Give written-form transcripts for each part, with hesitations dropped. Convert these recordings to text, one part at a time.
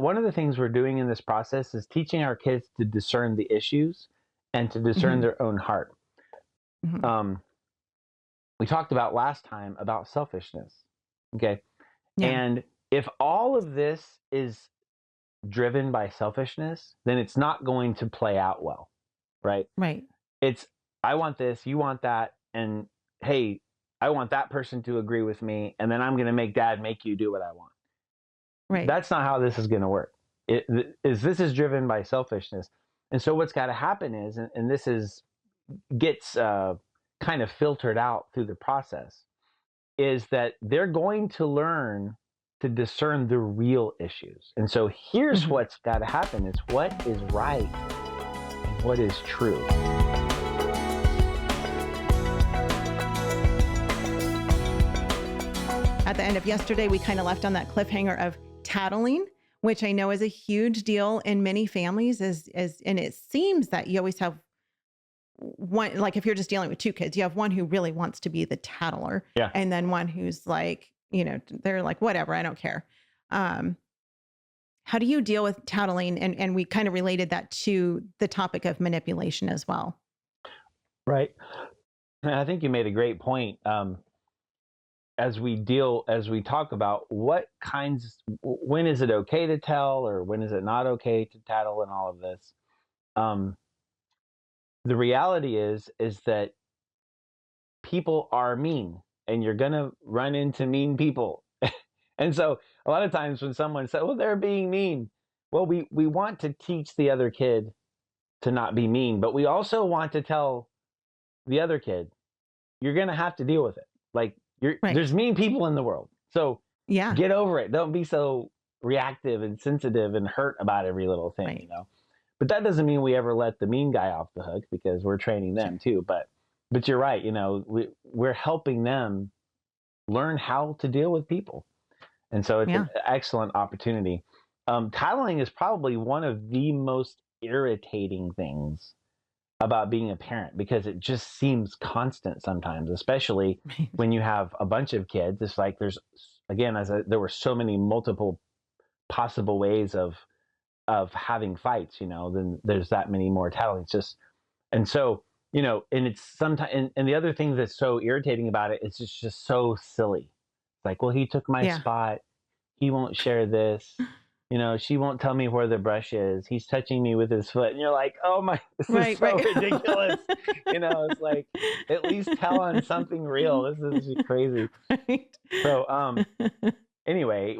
one of the things we're doing in this process is teaching our kids to discern the issues and to discern Mhm. their own heart. Mhm. Um, we talked about last time about selfishness. Okay. Yeah. And if all of this is driven by selfishness, then it's not going to play out well, right? Right. It's, I want this, you want that, and hey, I want that person to agree with me, and then I'm going to make dad make you do what I want. Right. That's not how this is going to work. This is driven by selfishness. And so what's got to happen is, and this is gets kind of filtered out through the process, is that they're going to learn to discern the real issues. And so here's Mhm. what's got to happen is what is right and what is true. At the end of yesterday, we kind of left on that cliffhanger of tattling, which I know is a huge deal in many families. And it seems that you always have one, like if you're just dealing with two kids, you have one who really wants to be the tattler, Yeah. and then one who's like, they're like, whatever, I don't care. Um, how do you deal with tattling? And we kind of related that to the topic of manipulation as well. Right. And I think you made a great point. As we talk about when is it okay to tell or when is it not okay to tattle and all of this. Um, the reality is that people are mean and you're going to run into mean people. And so a lot of times when someone says, well, they're being mean, well, we want to teach the other kid to not be mean, but we also want to tell the other kid, you're going to have to deal with it. Like there's Right. mean people in the world. So Yeah. get over it. Don't be so reactive and sensitive and hurt about every little thing, Right. But that doesn't mean we ever let the mean guy off the hook because we're training them Sure. too. But you're right. We're helping them learn how to deal with people. And so it's an Yeah. excellent opportunity. Tattling is probably one of the most irritating things about being a parent because it just seems constant sometimes, especially Right. when you have a bunch of kids. It's like there were so many multiple possible ways of having fights. Then there's that many more tattling. It's just and so and it's sometimes and the other thing that's so irritating about it is it's just so silly. Like, well, he took my Yeah. spot. He won't share this. She won't tell me where the brush is. He's touching me with his foot. And you're like, oh my, this is Right. so Right. ridiculous. It's like, at least tell on something real. This is crazy. Right. So, anyway,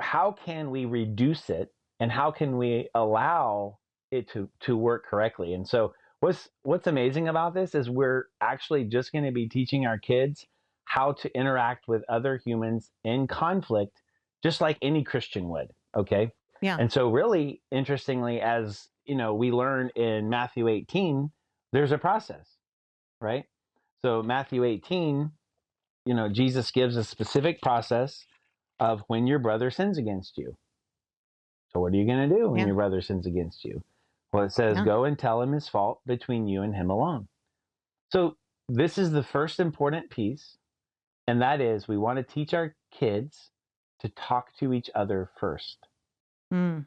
how can we reduce it and how can we allow it to work correctly? And so what's amazing about this is we're actually just going to be teaching our kids how to interact with other humans in conflict, just like any Christian would. Okay. Yeah. And so really interestingly, as we learn in Matthew 18, there's a process, right? So Matthew 18, Jesus gives a specific process of when your brother sins against you. So what are you going to do when Yeah. your brother sins against you? Well, it says, Yeah. go and tell him his fault between you and him alone. So this is the first important piece. And that is we want to teach our kids to talk to each other first. Mm.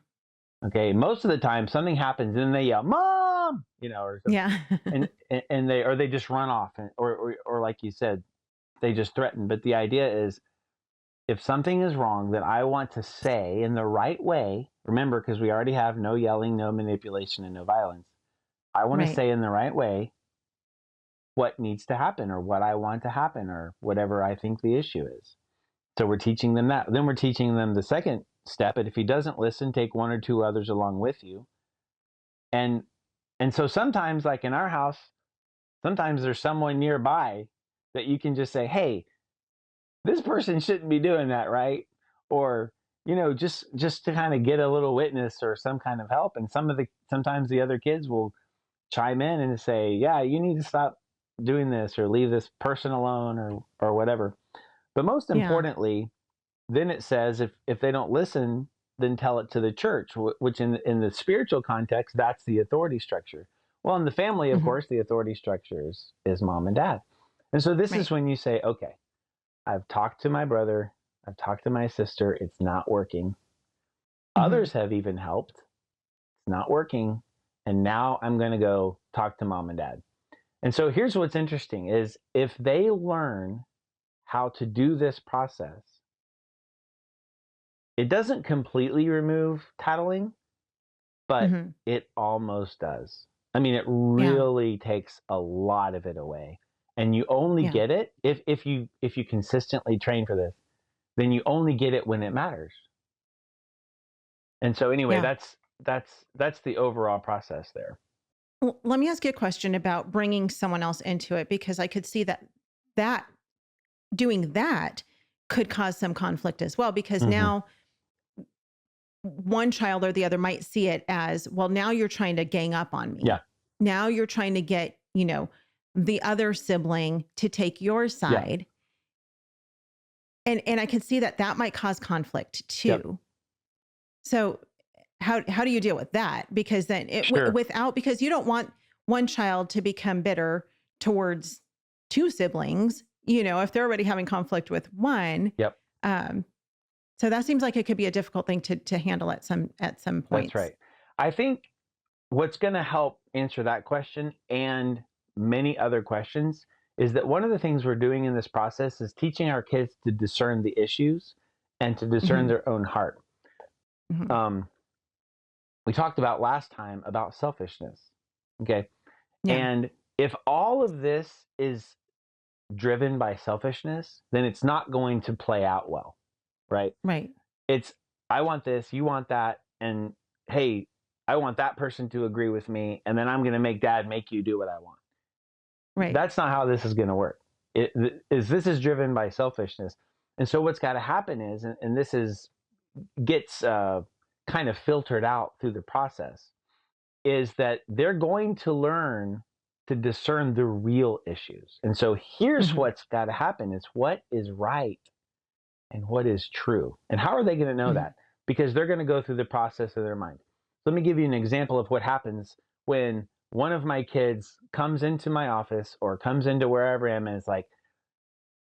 Okay. Most of the time something happens and they yell, Mom, or something. Yeah. And they just run off or like you said, they just threaten. But the idea is if something is wrong that I want to say in the right way, remember, because we already have no yelling, no manipulation, and no violence. I want to Right. say in the right way what needs to happen or what I want to happen or whatever I think the issue is. So we're teaching them that. Then we're teaching them the second step. And if he doesn't listen, take one or two others along with you. And so sometimes, like in our house, sometimes there's someone nearby that you can just say, hey, this person shouldn't be doing that, right? Or just to kind of get a little witness or some kind of help. And sometimes the other kids will chime in and say, yeah, you need to stop doing this or leave this person alone or whatever. But most Yeah. importantly, then it says if they don't listen, then tell it to the church, which in the spiritual context, that's the authority structure. Well, in the family, of Hmm. course, the authority structure is mom and dad. And so this is Right. when you say, okay, I've talked to my brother, I've talked to my sister, it's not working. Others have even helped. It's not working. And now I'm going to go talk to mom and dad. And so here's what's interesting is if they learn how to do this process, it doesn't completely remove tattling, but it almost does. I mean, it really takes a lot of it away. And you only get it if you consistently train for this, then you only get it when it matters. And so anyway, that's the overall process there. Well, let me ask you a question about bringing someone else into it, because I could see that doing that could cause some conflict as well, because now one child or the other might see it as, well, now you're trying to gang up on me. Yeah. Now you're trying to get, the other sibling to take your side. Yeah. And I can see that might cause conflict too. Yep. So how do you deal with that? Because then because you don't want one child to become bitter towards two siblings, if they're already having conflict with one. Yep. So that seems like it could be a difficult thing to handle at some point. That's right. I think what's going to help answer that question and many other questions is that one of the things we're doing in this process is teaching our kids to discern the issues and to discern their own heart. We talked about last time about selfishness. Okay. Yeah. And if all of this is driven by selfishness, then it's not going to play out well. Right. Right. It's, I want this, you want that. And hey, I want that person to agree with me. And then I'm going to make dad make you do what I want. Right. That's not how this is going to work. This is driven by selfishness. And so what's got to happen is, and this gets kind of filtered out through the process, is that they're going to learn to discern the real issues. And so here's what's got to happen is what is right and what is true. And how are they going to know that? Because they're going to go through the process of their mind. Let me give you an example of what happens when one of my kids comes into my office or comes into wherever I am and is like,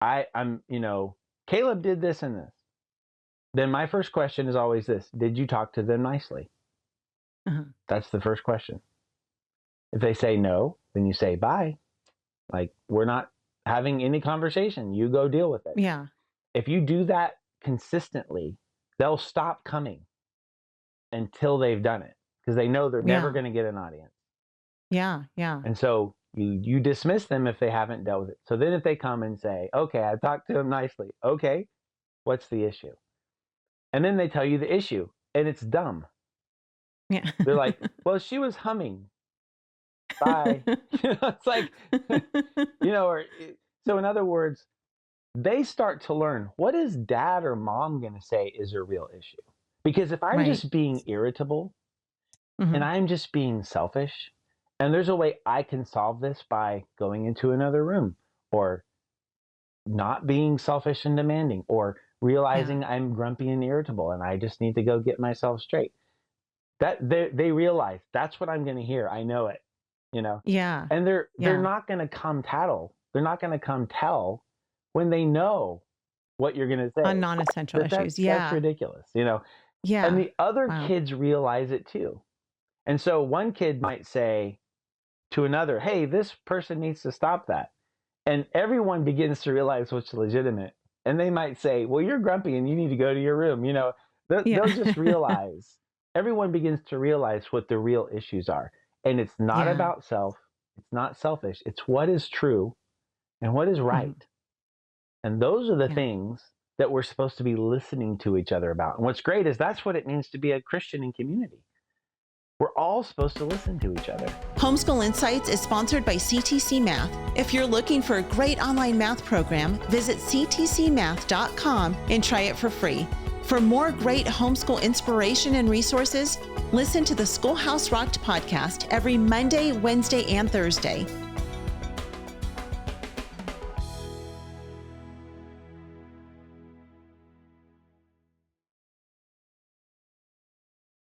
I'm Caleb did this and this. Then my first question is always this: did you talk to them nicely? That's the first question. If they say no, then you say bye. Like, we're not having any conversation. You go deal with it. Yeah. If you do that consistently, they'll stop coming until they've done it, because they know they're never going to get an audience. Yeah. Yeah. And so you dismiss them if they haven't dealt with it. So then if they come and say, okay, I talked to them nicely. Okay, what's the issue? And then they tell you the issue, and it's dumb. Yeah. They're like, well, she was humming. Bye. It's like, so in other words, they start to learn, what is dad or mom going to say is a real issue? Because if I'm just being irritable and I'm just being selfish, and there's a way I can solve this by going into another room or not being selfish and demanding, or realizing I'm grumpy and irritable and I just need to go get myself straight. That they realize that's what I'm going to hear. I know it, Yeah. And they're not going to come tattle. They're not going to come tell when they know what you're going to say on non-essential issues. That's ridiculous, Yeah. And the other kids realize it too. And so one kid might say to another, hey, this person needs to stop that. And everyone begins to realize what's legitimate. And they might say, well, you're grumpy and you need to go to your room. They'll just realize, everyone begins to realize what the real issues are. And it's not about self. It's not selfish. It's what is true and what is right. And those are the things that we're supposed to be listening to each other about. And what's great is that's what it means to be a Christian in community. We're all supposed to listen to each other. Homeschool Insights is sponsored by CTC Math. If you're looking for a great online math program, visit ctcmath.com and try it for free. For more great homeschool inspiration and resources, listen to the Schoolhouse Rocked podcast every Monday, Wednesday, and Thursday.